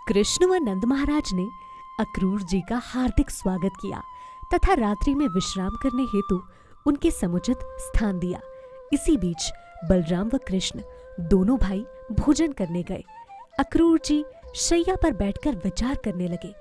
कृष्ण व नंद महाराज ने अक्रूर जी का हार्दिक स्वागत किया तथा रात्रि में विश्राम करने हेतु उनके समुचित स्थान दिया। इसी बीच बलराम व कृष्ण दोनों भाई भोजन करने गए। अक्रूर जी शैया पर बैठकर विचार करने लगे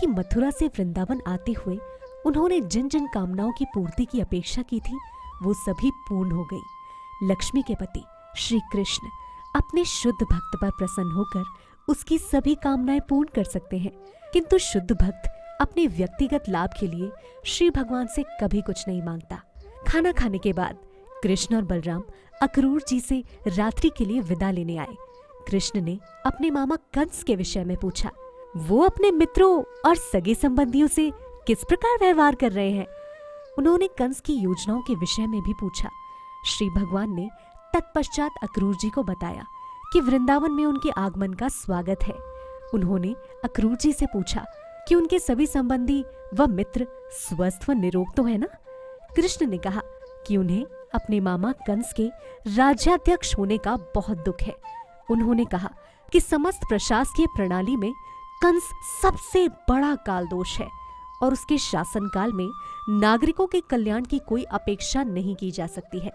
कि मथुरा से वृंदावन आते हुए उन्होंने जिन जिन कामनाओं की पूर्ति की अपेक्षा की थी वो सभी पूर्ण हो गई। लक्ष्मी के पति श्री कृष्ण अपने शुद्ध भक्त पर प्रसन्न होकर उसकी सभी कामनाएं पूर्ण कर सकते हैं, किंतु शुद्ध भक्त अपने व्यक्तिगत लाभ के लिए श्री भगवान से कभी कुछ नहीं मांगता। खाना खाने के बाद कृष्ण और बलराम अक्रूर जी से रात्रि के लिए विदा लेने आए। कृष्ण ने अपने मामा कंस के विषय में पूछा। वो अपने मित्रों और सगे संबंधियों से किस प्रकार व्यवहार कर रहे हैं। उन्होंने कंस की योजनाओं के विषय में भी पूछा। श्री भगवान ने तत्पश्चात अक्रूर जी को बताया कि वृंदावन में उनके आगमन का स्वागत है। उन्होंने अक्रूर जी से पूछा कि उनके सभी संबंधी व मित्र स्वस्थ व निरोग तो है ना। कृष्ण ने कहा कि उन्हें अपने मामा कंस के राज्याध्यक्ष होने का बहुत दुख है। उन्होंने कहा कि समस्त प्रशासकीय प्रणाली में कंस सबसे बड़ा काल दोष है और उसके शासनकाल में नागरिकों के कल्याण की कोई अपेक्षा नहीं की जा सकती है।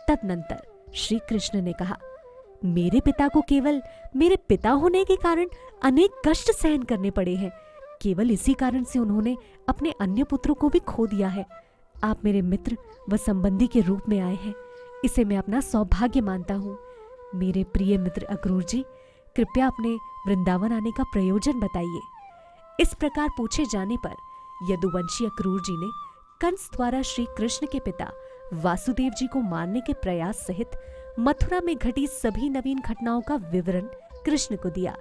तदनंतर श्री कृष्ण ने कहा, मेरे पिता को केवल मेरे पिता होने के कारण अनेक कष्ट सहन करने पड़े हैं। केवल इसी कारण से उन्होंने अपने अन्य पुत्रों को भी खो दिया है। आप मेरे मित्र व संबंधी के रूप में आए हैं, इसे मैं अपना सौभाग्य मानता हूँ। मेरे प्रिय मित्र अक्रूर जी, कृपया अपने वृंदावन आने का प्रयोजन बताइए। इस प्रकार पूछे जाने पर यदुवंशी अक्रूर जी ने कंस द्वारा श्री कृष्ण के पिता वासुदेव जी को मारने के प्रयास सहित मथुरा में घटी सभी नवीन घटनाओं का विवरण कृष्ण को दिया।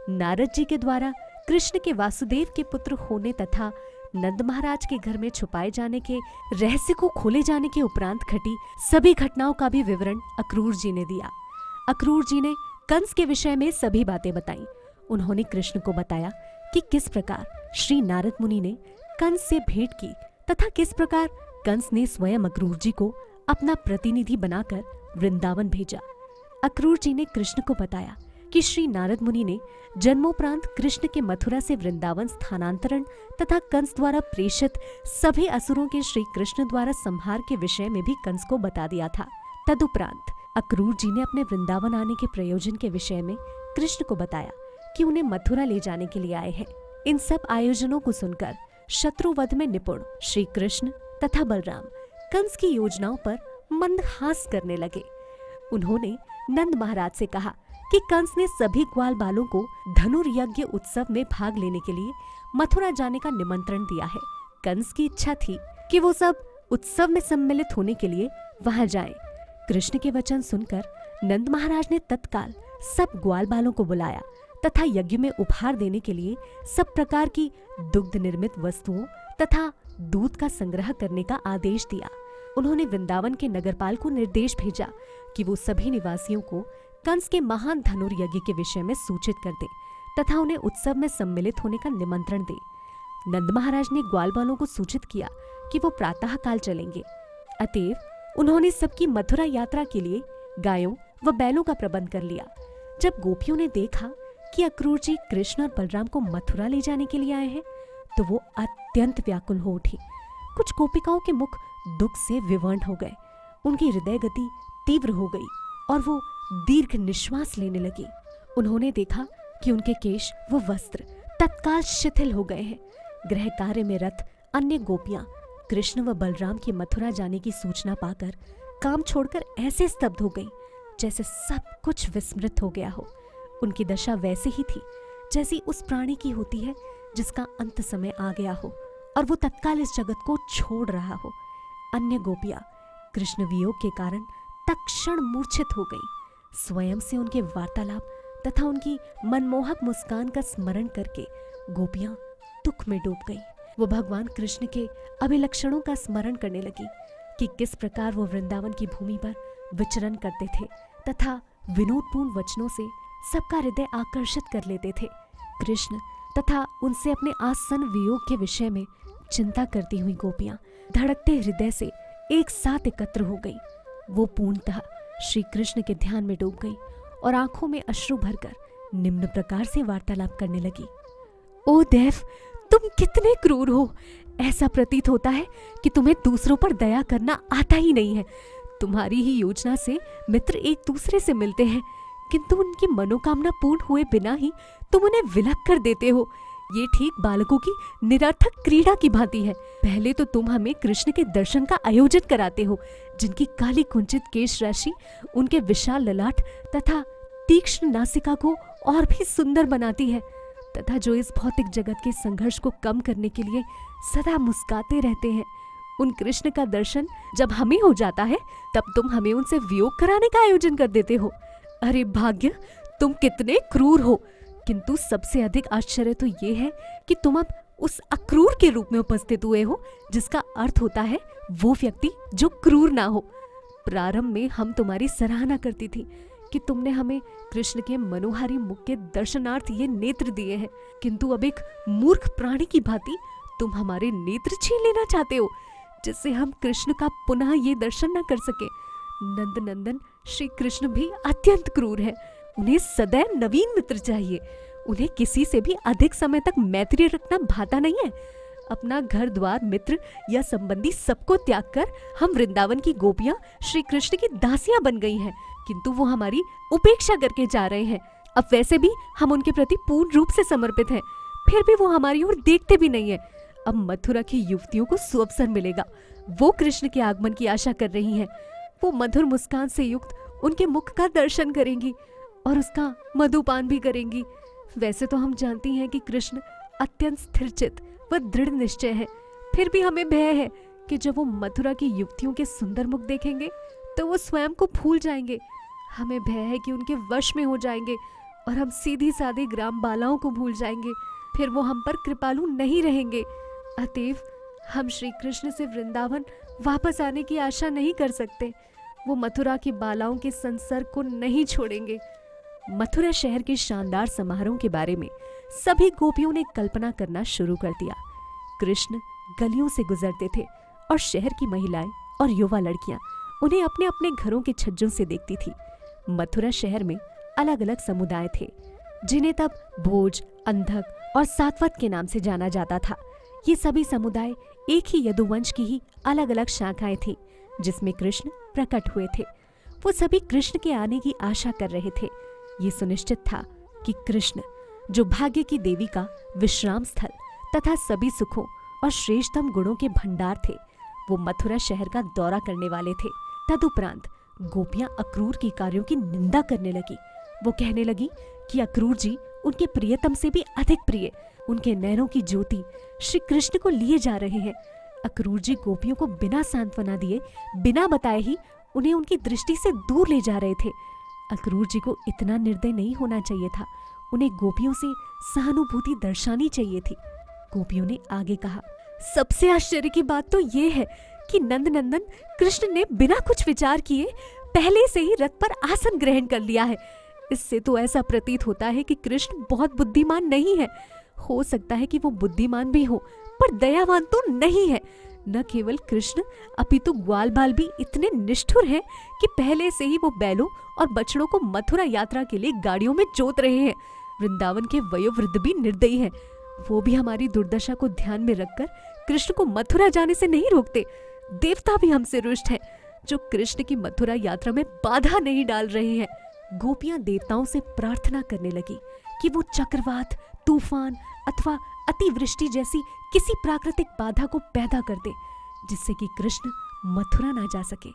नारद जी के द्वारा कृष्ण के वासुदेव के पुत्र होने तथा नंद महाराज के घर में छुपाए जाने के रहस्य को खोले जाने के उपरांत घटी सभी घटनाओं का भी विवरण अक्रूर जी ने दिया। अक्रूर जी ने कंस के विषय में सभी बातें बताईं। उन्होंने कृष्ण को बताया कि किस प्रकार श्री नारद मुनि ने कंस से भेंट की तथा किस प्रकार कंस ने स्वयं अक्रूर जी को अपना प्रतिनिधि बनाकर वृंदावन भेजा। अक्रूर जी ने कृष्ण को बताया कि श्री नारद मुनि ने जन्मोपरांत कृष्ण के मथुरा से वृंदावन स्थानांतरण तथा कंस द्वारा प्रेषित सभी असुरों के श्री कृष्ण द्वारा संहार के विषय में भी कंस को बता दिया था। तदुपरांत अक्रूर जी ने अपने वृंदावन आने के प्रयोजन के विषय में कृष्ण को बताया कि उन्हें मथुरा ले जाने के लिए आए हैं। इन सब आयोजनों को सुनकर शत्रुवध में निपुण श्री कृष्ण तथा बलराम कंस की योजनाओं पर मंदहास करने लगे। उन्होंने नंद महाराज से कहा कि कंस ने सभी ग्वाल बालों को धनुर्यज्ञ उत्सव में भाग लेने के लिए मथुरा जाने का निमंत्रण दिया है। कंस की इच्छा थी कि वो सब उत्सव में सम्मिलित होने के लिए वहां जाएं। कृष्ण के वचन सुनकर नंद महाराज ने तत्काल सब ग्वाल बालों को बुलाया तथा यज्ञ में उपहार देने के लिए सब प्रकार की दुग्ध निर्मित वस्तुओं तथा दूध का संग्रह करने का आदेश दिया। उन्होंने वृंदावन के नगरपाल को निर्देश भेजा कि वो सभी निवासियों को कंस के महान धनुर्यज्ञ के विषय में सूचित कर दे तथा उन्हें उत्सव में सम्मिलित होने का निमंत्रण दे। नंद महाराज ने ग्वाल बालों को सूचित किया कि वो प्रातः काल चलेंगे। अतएव उन्होंने सबकी मथुरा यात्रा के लिए गायों व बैलों का प्रबंध कर लिया। जब गोपियों ने देखा कि अक्रूर जी कृष्ण और बलराम को मथुरा ले जाने के लिए आए हैं तो वो अत्यंत व्याकुल हो उठी। कुछ गोपिकाओं के मुख दुख से विवर्ण हो गए, उनकी हृदय गति तीव्र हो गई और वो दीर्घ निश्वास लेने लगी। उन्होंने देखा कि उनके केश व वस्त्र तत्काल शिथिल हो गए हैं। गृह कार्य में रत अन्य गोपियां कृष्ण व बलराम की मथुरा जाने की सूचना पाकर काम छोड़कर ऐसे स्तब्ध हो गईं जैसे सब कुछ विस्मृत हो गया हो। उनकी दशा वैसे ही थी जैसी उस प्राणी की होती है जिसका अंत समय आ गया हो और वो तत्काल इस जगत को छोड़ रहा हो। अन्य गोपियां कृष्ण वियोग के कारण तत्क्षण मूर्छित हो गईं। स्वयं से उनके वार्तालाप तथा उनकी मनमोहक मुस्कान का स्मरण करके गोपियां दुख में डूब गईं। वो भगवान कृष्ण के अभिलक्षणों का स्मरण करने लगी कि किस प्रकार वो वृंदावन की भूमि पर विचरण करते थे तथा विनोदपूर्ण वचनों से सबका हृदय आकर्षित कर लेते थे। कृष्ण तथा उनसे अपने आसन वियोग के विषय में चिंता करती हुई गोपियां धड़कते हृदय से एक साथ एकत्र हो गईं। वो पूर्णतः श्री कृष्ण के ध्यान में डूब गईं और आंखों में अश्रु भरकर निम्न प्रकार से वार्तालाप करने लगी। ओ देव, तुम कितने क्रूर हो। ऐसा प्रतीत होता है कि तुम्हें दूसरों पर दया करना आता ही नहीं है। तुम्हारी ही योजना से मित्र एक दूसरे से मिलते हैं, किंतु उनकी मनोकामना पूर्ण हुए बिना ही तुम उन्हें विलग कर देते हो। ये ठीक बालकों की निरर्थक क्रीड़ा की भांति है। पहले तो तुम हमें कृष्ण के दर्शन का आयोजन कराते हो, जिनकी काली कुंचित केश राशि उनके विशाल ललाट तथा तीक्ष्ण नासिका को और भी सुंदर बनाती है, तथा जो इस भौतिक जगत के संघर्ष को कम करने के लिए सदा मुस्कुराते रहते हैं। उन कृष्ण का दर्शन जब हमें हो जाता है, तब तुम हमें उनसे वियोग कराने का आयोजन कर देते हो। अरे भाग्य, तुम कितने क्रूर हो। किंतु सबसे अधिक आश्चर्य तो ये है कि तुम अब उस अक्रूर के रूप में उपस्थित हुए हो, जिसका अर्थ होता है वो व्यक्ति जो क्रूर ना हो। प्रारंभ में हम तुम्हारी सराहना करती थी कि तुमने हमें कृष्ण के मनोहारी मुख के दर्शनार्थ ये नेत्र दिए हैं, किंतु अब एक मूर्ख प्राणी की भांति तुम हमारे नेत्र छीन लेना चाहते हो, जिससे हम कृष्ण का पुनः ये दर्शन न कर सके। नंद नंदन श्री कृष्ण भी अत्यंत क्रूर है। उन्हें सदैव नवीन मित्र चाहिए। उन्हें किसी से भी अधिक समय तक मैत्री रखना भाता नहीं है। अपना घर द्वार, मित्र या संबंधी सबको त्याग कर हम वृंदावन की गोपियां श्री कृष्ण की दासियां बन गई हैं, किंतु वो हमारी उपेक्षा करके जा रहे हैं। अब वैसे भी हम उनके प्रति पूर्ण रूप से समर्पित हैं, फिर भी वो हमारी ओर देखते भी नहीं है। अब मथुरा की युवतियों को सुअवसर मिलेगा। वो कृष्ण के आगमन की आशा कर रही हैं। वो मधुर मुस्कान से युक्त उनके मुख का दर्शन करेंगी और उसका मधुपान भी करेंगी। वैसे तो हम जानती हैं कि कृष्ण अत्यंत स्थिरचित व दृढ़ निश्चय है, फिर भी हमें भय है कि जब वो मथुरा की युवतियों के सुंदर मुख देखेंगे तो वो स्वयं को भूल जाएंगे। हमें भय है कि उनके वश में हो जाएंगे और हम सीधी सादी ग्राम बालाओं को भूल जाएंगे। फिर वो हम पर कृपालु नहीं रहेंगे। अतएव हम श्री कृष्ण से वृंदावन वापस आने की आशा नहीं कर सकते। वो मथुरा की बालाओं के संसर्ग को नहीं छोड़ेंगे। मथुरा शहर के शानदार समारोह के बारे में सभी गोपियों ने कल्पना करना शुरू कर दिया। कृष्ण गलियों से गुजरते थे और शहर की महिलाएं और युवा लड़कियां उन्हें अपने अपने घरों के छज्जों से देखती थी। मथुरा शहर में अलग अलग समुदाय थे, जिन्हें तब भोज, अंधक और सात्वत के नाम से जाना जाता था। ये सभी समुदाय एक ही यदुवंश की ही अलग अलग शाखाएं थीं, जिसमें कृष्ण प्रकट हुए थे। वो सभी कृष्ण के आने की आशा कर रहे थे। ये सुनिश्चित था कि कृष्ण, जो भाग्य की देवी का विश्राम स्थल तथा सभी सुखों और श्रेष्ठतम गुणों के भंडार थे, वो मथुरा शहर का दौरा करने वाले थे। तदुपरांत गोपियां अक्रूर के कार्यों की निंदा करने लगी। वो कहने लगी कि अक्रूर जी उनके प्रियतम से भी अधिक प्रिय, उनके नैनों की ज्योति श्री कृष्ण को लिए जा रहे हैं। अक्रूर जी गोपियों को बिना सांत्वना दिए, बिना बताए ही उन्हें उनकी दृष्टि से दूर ले जा रहे थे। अक्रूर जी को इतना निर्दय नहीं होना चाहिए था। उन्हें गोपियों से सहानुभूति दर्शानी चाहिए थी। गोपियों ने आगे कहा, सबसे आश्चर्य की बात तो ये है कि नंदनंदन कृष्ण ने बिना कुछ विचार किए पहले से ही रथ पर आसन ग्रहण कर लिया है। इससे तो ऐसा प्रतीत होता है कि कृष्ण बहुत बुद्धिमान नहीं है। हो सकता है कि वो बुद्धिमान भी हो, पर दयावान तो नहीं है। न केवल कृष्ण, अपितु ग्वाल बाल भी इतने निष्ठुर हैं कि पहले से ही वो बैलों और बछड़ों को मथुरा यात्रा के लिए गाड़ियों में जोत रहे हैं। वृंदावन के वयोवृद्ध भी निर्दयी हैं। वो भी हमारी दुर्दशा को ध्यान में रखकर कृष्ण को मथुरा जाने से नहीं रोकते। देवता भी हमसे रुष्ट हैं, जो कृष्ण की मथुरा यात्रा में बाधा नहीं डाल रहे हैं। गोपियां देवताओं से प्रार्थना करने लगी कि वो चक्रवात, तूफान अथवा अतिवृष्टि जैसी किसी प्राकृतिक बाधा को पैदा कर दे, जिससे कि कृष्ण मथुरा ना जा सके।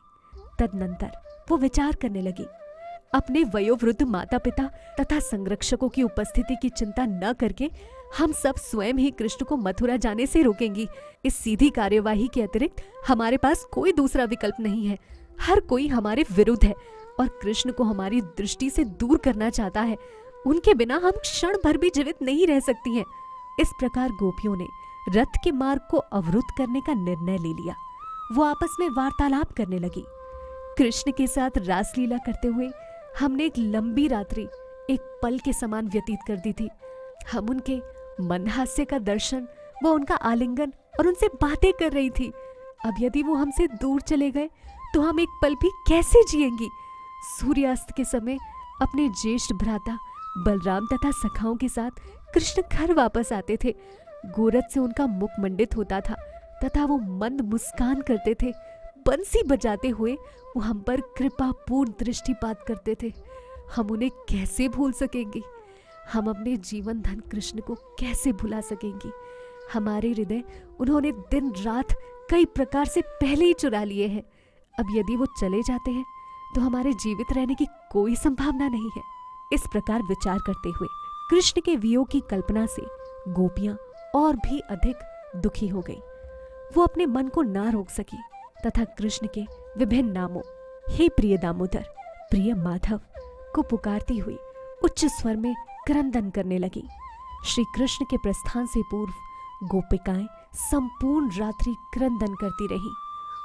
तदनंतर वो विचार करने लगी, अपने वयोवृद्ध माता पिता तथा संरक्षकों की उपस्थिति की चिंता न करके हम सब स्वयं ही कृष्ण को मथुरा जाने से रोकेंगी। इस सीधी कार्यवाही के अतिरिक्त हमारे पास कोई दूसरा विकल्प नहीं है। हर कोई हमारे विरुद्ध है और कृष्ण को हमारी दृष्टि से दूर करना चाहता है। उनके बिना हम क्षण भर भी जीवित नहीं रह सकती हैं। इस प्रकार गोपियों ने रथ के मार्ग को अवरुद्ध करने का निर्णय ले लिया। वो आपस में वार्तालाप करने लगी। कृष्ण के साथ रासलीला करते हुए हमने एक लंबी रात्रि एक पल के समान व्यतीत कर दी थी। हम उनके मंदहास्य का दर्शन व उनका आलिंगन और उनसे बातें कर रही थी। अब यदि वो हमसे दूर चले गए तो हम एक पल भी कैसे जिएंगी। सूर्यास्त के समय अपने ज्येष्ठ भ्राता बलराम तथा सखाओं के साथ कृष्ण घर वापस आते थे। गोरज से उनका मुख मंडित होता था तथा वो मंद मुस्कान करते थे। बंसी बजाते हुए वो हम पर कृपापूर्ण दृष्टिपात करते थे। हम उन्हें कैसे भूल सकेंगे? हम अपने जीवन धन कृष्ण को कैसे भुला सकेंगे? हमारे हृदय उन्होंने दिन रात कई प्रकार से पहले ही चुरा लिए हैं। अब यदि वो चले जाते हैं तो हमारे जीवित रहने की कोई संभावना नहीं है। इस प्रकार विचार करते हुए कृष्ण के वियोग की कल्पना से गोपियां और भी अधिक दुखी हो गई। वो अपने मन को ना रोक सकी तथा कृष्ण के विभिन्न नामों, हे प्रिय दामोदर, प्रिय माधव को पुकारती हुई उच्च स्वर में क्रंदन करने लगी। श्री कृष्ण के प्रस्थान से पूर्व गोपिकाएं संपूर्ण रात्रि क्रंदन करती रही।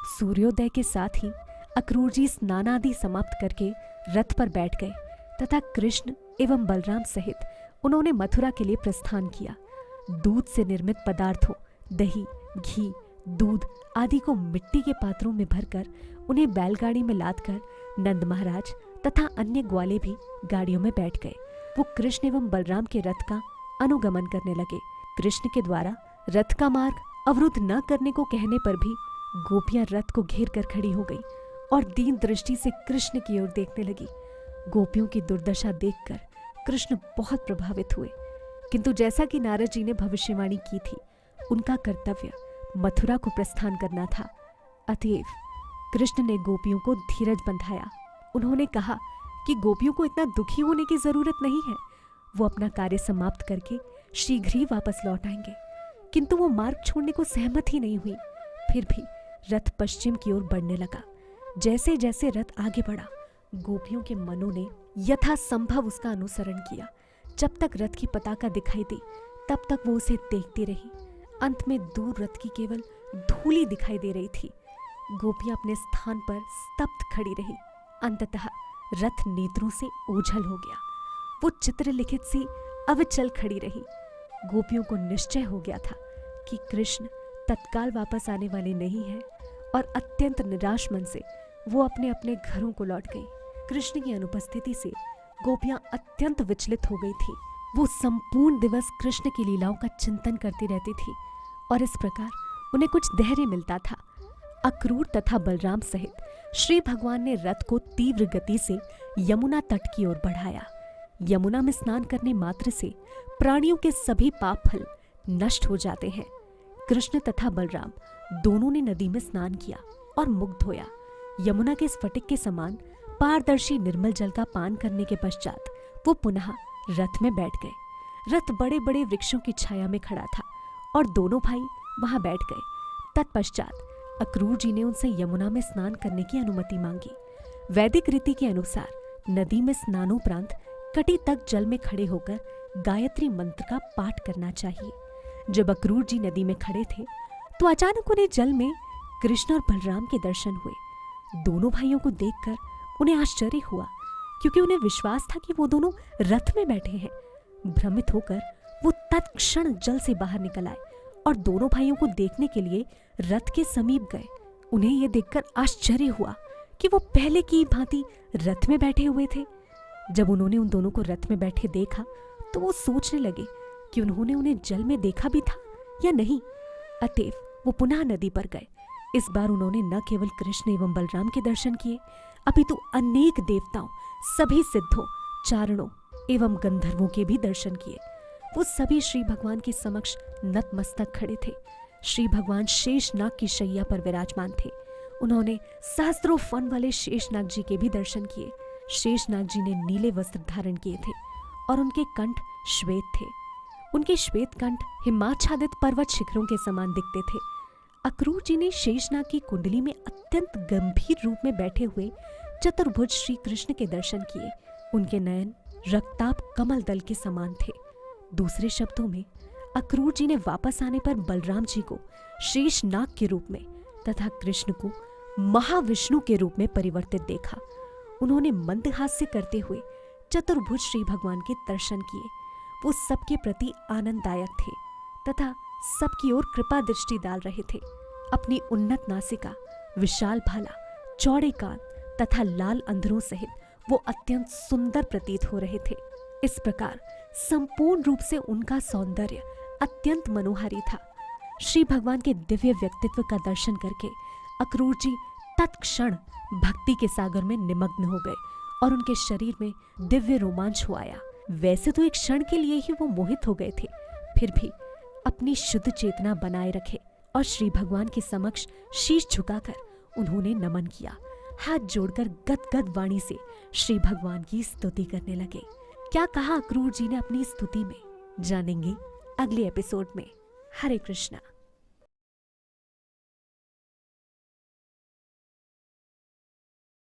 सूर्योदय के साथ ही अक्रूर जी स्नान आदि समाप्त करके रथ पर बैठ गए तथा कृष्ण एवं बलराम सहित उन्होंने मथुरा के लिए प्रस्थान किया। दूध से निर्मित पदार्थों, दही, घी, दूध आदि को मिट्टी के पात्रों में भरकर उन्हें बैलगाड़ी में लादकर नंद महाराज तथा अन्य ग्वाले भी गाड़ियों में बैठ गए। वो कृष्ण एवं बलराम के रथ का अनुगमन करने लगे। कृष्ण के द्वारा रथ का मार्ग अवरुद्ध न करने को कहने पर भी गोपियां रथ को घेर कर खड़ी हो गई और दीन दृष्टि से कृष्ण की ओर देखने लगी। गोपियों की दुर्दशा देखकर कृष्ण बहुत प्रभावित हुए, किंतु जैसा कि नारद जी ने भविष्यवाणी की थी, उनका कर्तव्य मथुरा को प्रस्थान करना था। अतएव कृष्ण ने गोपियों को धीरज बंधाया। उन्होंने कहा कि गोपियों को इतना दुखी होने की जरूरत नहीं है, वो अपना कार्य समाप्त करके शीघ्र ही वापस लौट आएंगे। किंतु वो मार्ग छोड़ने को सहमत ही नहीं हुई। फिर भी रथ पश्चिम की ओर बढ़ने लगा। जैसे जैसे रथ आगे बढ़ा, गोपियों के मनों ने यथासंभव उसका अनुसरण किया। जब तक रथ की पताका दिखाई दी तब तक वो उसे देखती रही। अंत में दूर रथ की केवल धूली दिखाई दे रही थी। गोपियां अपने स्थान पर स्तब्ध खड़ी रही। अंततः रथ नेत्रों से ओझल हो गया। वो चित्रलिखित सी अविचल खड़ी रही। गोपियों को निश्चय हो गया था कि कृष्ण तत्काल वापस आने वाले नहीं है और अत्यंत निराश मन से वो अपने अपने घरों को लौट गई। कृष्ण की अनुपस्थिति से गोपियां अत्यंत विचलित हो गई थी। वो संपूर्ण दिवस कृष्ण की लीलाओं का चिंतन करती रहती थी और इस प्रकार उन्हें कुछ धैर्य मिलता था। अक्रूर तथा बलराम सहित श्री भगवान ने रथ को तीव्र गति से यमुना तट की ओर बढ़ाया। यमुना में स्नान करने मात्र से प्राणियों के सभी पाप फल नष्ट हो जाते हैं। कृष्ण तथा बलराम दोनों ने नदी में स्नान किया और मुख धोया। यमुना के स्फटिक के समान पारदर्शी निर्मल जल का पान करने के पश्चात वो पुनः रथ में बैठ गए। रथ बड़े बड़े वृक्षों की छाया में खड़ा था और दोनों भाई वहां बैठ गए। तत्पश्चात अक्रूर जी ने उनसे यमुना में स्नान करने की अनुमति मांगी। वैदिक रीति के अनुसार नदी में स्नानोपरांत कटी तक जल में खड़े होकर गायत्री मंत्र का पाठ करना चाहिए। जब अक्रूर जी नदी में खड़े थे तो अचानक उन्हें जल में कृष्ण और बलराम के दर्शन हुए। दोनों भाइयों को देखकर उन्हें आश्चर्य हुआ, क्योंकि उन्हें विश्वास था कि वो दोनों रथ में बैठे हैं। भ्रमित होकर वो तत्क्षण जल से बाहर निकल आए और दोनों भाइयों को देखने के लिए रथ के समीप गए। उन्हें यह देखकर आश्चर्य हुआ कि वो पहले की भांति रथ में बैठे हुए थे। जब उन्होंने उन दोनों को रथ में बैठे देखा तो वो सोचने लगे कि उन्होंने उन्हें जल में देखा भी था या नहीं। अतएव वो पुनः नदी पर गए। इस बार उन्होंने न केवल कृष्ण एवं बलराम के दर्शन किए, अपितु अनेक देवताओं, सभी सिद्धों, चारणों एवं गंधर्वों के भी दर्शन किए। वो सभी श्री भगवान के समक्ष नतमस्तक खड़े थे। श्री भगवान शेषनाग की शैया पर विराजमान थे। उन्होंने सहस्त्रों फन वाले शेषनाग जी के भी दर्शन किए। शेषनाग जी ने नीले वस्त्र धारण किए थे और उनके कंठ श्वेत थे। उनके श्वेत कंठ हिमाच्छादित पर्वत शिखरों के समान दिखते थे। अक्रूर जी ने शेषनाग की कुंडली में अत्यंत गंभीर रूप में बैठे हुए चतुर्भुज श्री कृष्ण के दर्शन किए। उनके नयन रक्ताप कमल दल के समान थे। दूसरे शब्दों में अक्रूर जी ने वापस आने पर बलराम जी को शेषनाग के रूप में तथा कृष्ण को महाविष्णु के रूप में परिवर्तित देखा। उन्होंने मंदहास्य करते हुए चतुर्भुज श्री भगवान के दर्शन किए। वो सबके प्रति आनंददायक थे तथा सबकी ओर कृपा दृष्टि डाल रहे थे। अपनी उन्नत नासिका, विशाल भाला, चौड़े कान तथा लाल अंधरों सहित वो अत्यंत सुंदर प्रतीत हो रहे थे। इस प्रकार संपूर्ण रूप से उनका सौंदर्य अत्यंत मनोहारी था। श्री भगवान के दिव्य व्यक्तित्व का दर्शन करके अक्रूर जी तत्क्षण भक्ति के सागर में निमग्न हो गए और उनके शरीर में दिव्य रोमांच हो आया। वैसे तो एक क्षण के लिए ही वो मोहित हो गए थे, फिर भी अपनी शुद्ध चेतना बनाए रखे और श्री भगवान के समक्ष शीश झुकाकर उन्होंने नमन किया। हाथ जोड़कर गदगद वाणी से श्री भगवान की स्तुति करने लगे। क्या कहा अक्रूर जी ने अपनी स्तुति में, जानेंगे अगले एपिसोड में। हरे कृष्णा।